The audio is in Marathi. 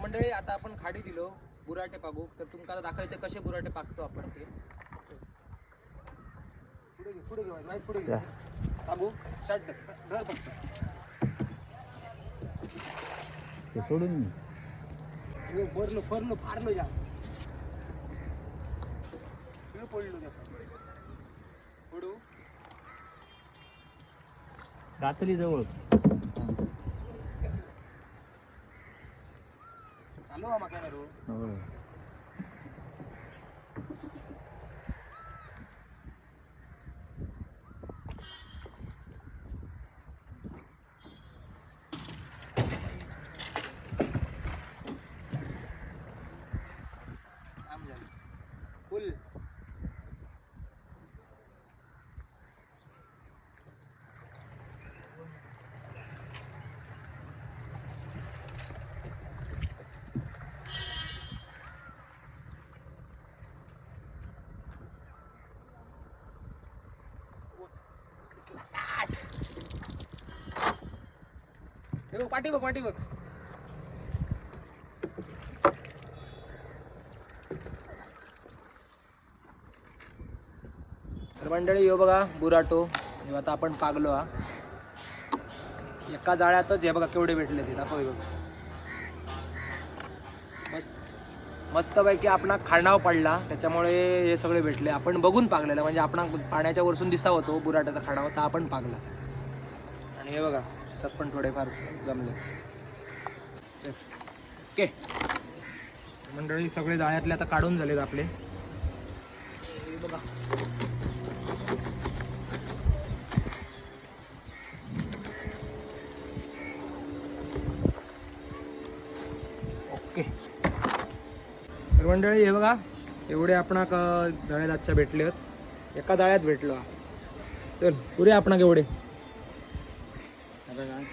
मंडळी आता आपण खाडी दिलो बुराटे पागू, तर तुमका आता दाखवायचे कसे बुराटे पागतो आपण ते. पुढे घे माहित पुढे घे पागू स्टार्ट कर फक्त ते सोडून फरलो फारलो जा पडलो पुढू रात्री जवळ चालू हा माका रो फुल पाठी बघ तर मंडळी यो बघा बुराटो ह्यो आता आपण पागलो हा. एका जाळ्यातच हे बघा केवढे भेटले ते दाखव बघ. मस्तपैकी आपणा खाणाव पडला त्याच्यामुळे हे सगळे भेटले. आपण बघून पागलेलं म्हणजे आपण पाण्याच्या वरसून दिसा होतो बुराट्याचा खाणाव तर आपण पागला. आणि हे बघा त्यात पण थोडेफार जमले. ओके मंडळी सगळे जाळ्यातले आता काढून झालेत आपले. हे बघा ओके. तर मंडळी हे बघा एवढे आपण जाळ्यात आजच्या भेटले आहेत. एका जाळ्यात भेटलो. चल पुरे आपण एवढे आता काय